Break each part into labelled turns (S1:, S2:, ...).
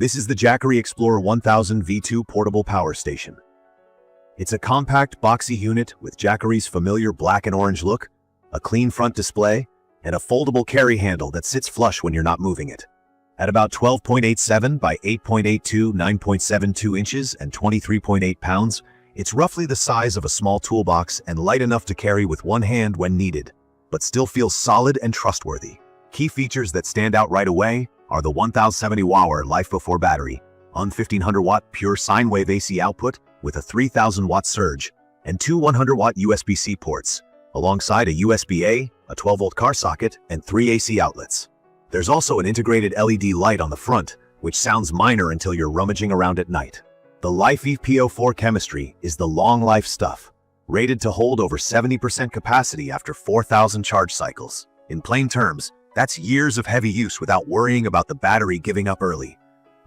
S1: This is the Jackery Explorer 1000 V2 portable power station. It's a compact, boxy unit with Jackery's familiar black and orange look, a clean front display, and a foldable carry handle that sits flush when you're not moving it. At about 12.87 by 8.82, 9.72 inches, and 23.8 pounds, it's roughly the size of a small toolbox and light enough to carry with one hand when needed, but still feels solid and trustworthy. Key features that stand out right away are the 1070Wh LiFePO4 battery, on 1500-watt pure sine wave AC output with a 3000-watt surge, and two 100-watt USB-C ports, alongside a USB-A, a 12-volt car socket, and 3 AC outlets. There's also an integrated LED light on the front, which sounds minor until you're rummaging around at night. The LiFePO4 chemistry is the long-life stuff, rated to hold over 70% capacity after 4,000 charge cycles. In plain terms, that's years of heavy use without worrying about the battery giving up early.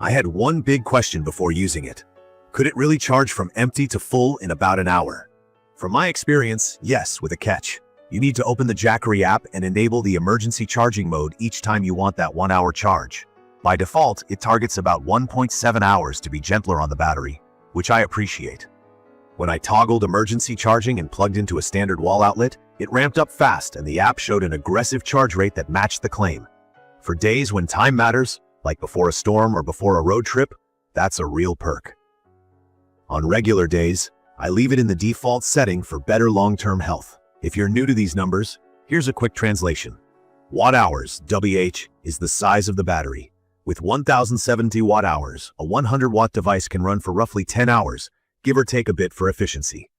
S1: I had one big question before using it. Could it really charge from empty to full in about an hour? From my experience, yes, with a catch. You need to open the Jackery app and enable the emergency charging mode each time you want that 1 hour charge. By default, it targets about 1.7 hours to be gentler on the battery, which I appreciate. When I toggled emergency charging and plugged into a standard wall outlet, it ramped up fast and the app showed an aggressive charge rate that matched the claim. For days when time matters, like before a storm or before a road trip, that's a real perk. On regular days, I leave it in the default setting for better long-term health. If you're new to these numbers, here's a quick translation. Watt-hours, WH, is the size of the battery. With 1070 watt-hours, a 100-watt device can run for roughly 10 hours, give or take a bit for efficiency.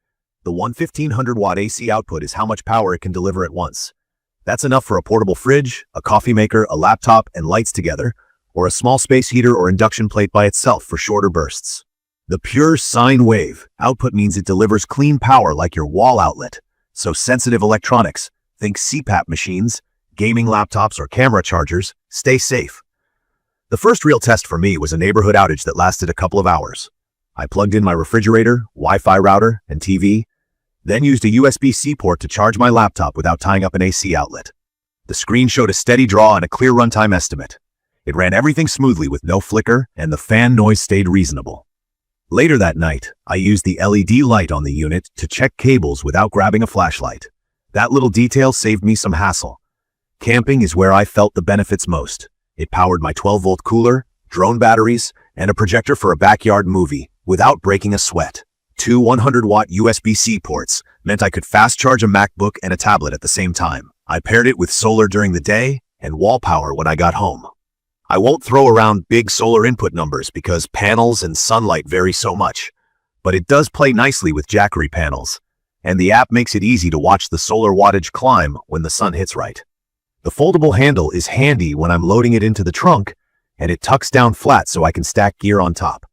S1: The 1500-watt AC output is how much power it can deliver at once. That's enough for a portable fridge, a coffee maker, a laptop, and lights together, or a small space heater or induction plate by itself for shorter bursts. The pure sine wave output means it delivers clean power like your wall outlet, so sensitive electronics, think CPAP machines, gaming laptops, or camera chargers, stay safe. The first real test for me was a neighborhood outage that lasted a couple of hours. I plugged in my refrigerator, Wi-Fi router, and TV, then used a USB-C port to charge my laptop without tying up an AC outlet. The screen showed a steady draw and a clear runtime estimate. It ran everything smoothly with no flicker, and the fan noise stayed reasonable. Later that night, I used the LED light on the unit to check cables without grabbing a flashlight. That little detail saved me some hassle. Camping is where I felt the benefits most. It powered my 12-volt cooler, drone batteries, and a projector for a backyard movie without breaking a sweat. Two 100-watt USB-C ports meant I could fast charge a MacBook and a tablet at the same time. I paired it with solar during the day and wall power when I got home. I won't throw around big solar input numbers because panels and sunlight vary so much, but it does play nicely with Jackery panels, and the app makes it easy to watch the solar wattage climb when the sun hits right. The foldable handle is handy when I'm loading it into the trunk, and it tucks down flat so I can stack gear on top.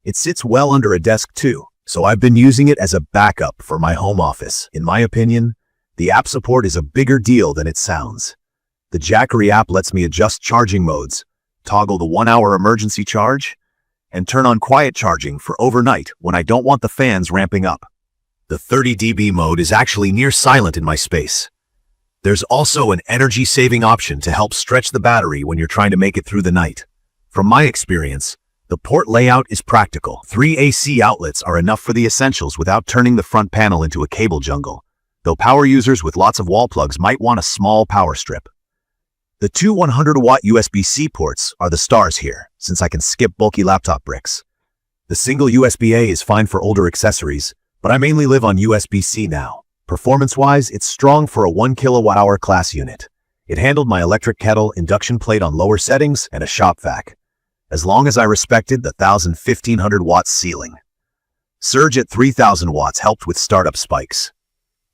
S1: It sits well under a desk too, so I've been using it as a backup for my home office. In my opinion, the app support is a bigger deal than it sounds. The Jackery app lets me adjust charging modes, toggle the 1 hour emergency charge, and turn on quiet charging for overnight when I don't want the fans ramping up. The 30 dB mode is actually near silent in my space. There's also an energy-saving option to help stretch the battery when you're trying to make it through the night. From my experience, the port layout is practical. 3 AC outlets are enough for the essentials without turning the front panel into a cable jungle, though power users with lots of wall plugs might want a small power strip. The two 100-watt USB-C ports are the stars here, since I can skip bulky laptop bricks. The single USB-A is fine for older accessories, but I mainly live on USB-C now. Performance-wise, it's strong for a 1 kWh class unit. It handled my electric kettle, induction plate on lower settings, and a shop vac, as long as I respected the 1500-watt ceiling. Surge at 3000 watts helped with startup spikes.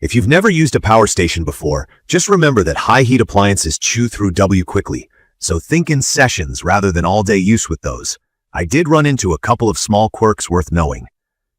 S1: If you've never used a power station before, just remember that high heat appliances chew through W quickly, so think in sessions rather than all-day use with those. I did run into a couple of small quirks worth knowing.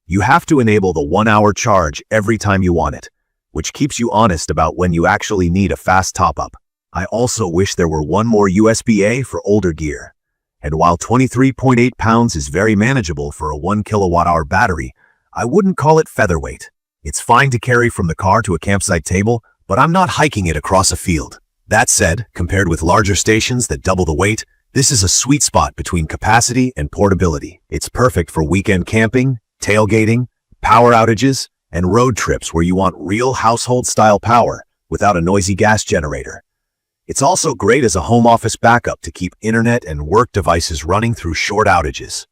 S1: You have to enable the 1 hour charge every time you want it, which keeps you honest about when you actually need a fast top-up. I also wish there were one more USB-A for older gear. And while 23.8 pounds is very manageable for a 1 kWh battery, I wouldn't call it featherweight. It's fine to carry from the car to a campsite table, but I'm not hiking it across a field. That said, compared with larger stations that double the weight, This is a sweet spot between capacity and portability. It's perfect for weekend camping, tailgating, power outages, and road trips where you want real household-style power without a noisy gas generator. It's also great as a home office backup to keep internet and work devices running through short outages.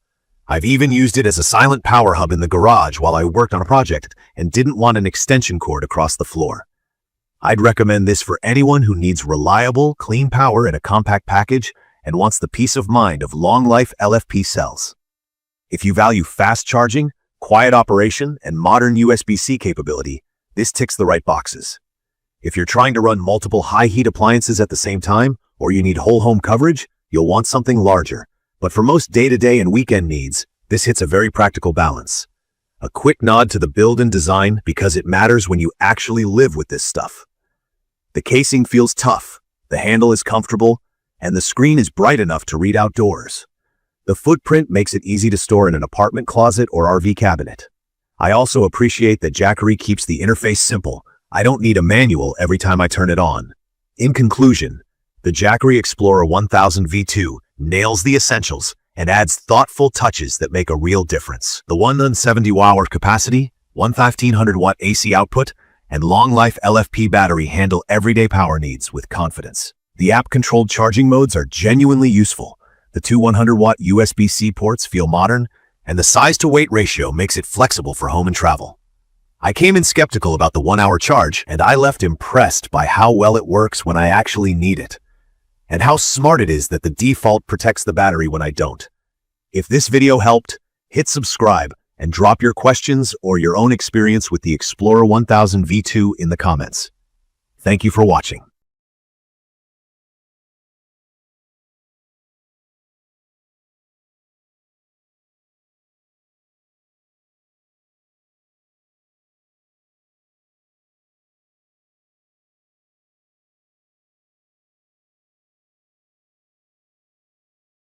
S1: I've even used it as a silent power hub in the garage while I worked on a project and didn't want an extension cord across the floor. I'd recommend this for anyone who needs reliable, clean power in a compact package and wants the peace of mind of long-life LFP cells. If you value fast charging, quiet operation, and modern USB-C capability, this ticks the right boxes. If you're trying to run multiple high-heat appliances at the same time, or you need whole home coverage, you'll want something larger. But for most day-to-day and weekend needs, this hits a very practical balance. A quick nod to the build and design because it matters when you actually live with this stuff. The casing feels tough, the handle is comfortable, and the screen is bright enough to read outdoors. The footprint makes it easy to store in an apartment closet or RV cabinet. I also appreciate that Jackery keeps the interface simple. I don't need a manual every time I turn it on. In conclusion, the Jackery Explorer 1000 V2 nails the essentials and adds thoughtful touches that make a real difference. The 1070Wh capacity, 1500-watt AC output, and long-life LFP battery handle everyday power needs with confidence. The app-controlled charging modes are genuinely useful. The two 100-watt USB-C ports feel modern, and the size-to-weight ratio makes it flexible for home and travel. I came in skeptical about the 1-hour charge, and I left impressed by how well it works when I actually need it, and how smart it is that the default protects the battery when I don't. If this video helped, hit subscribe and drop your questions or your own experience with the Explorer 1000 V2 in the comments. Thank you for watching.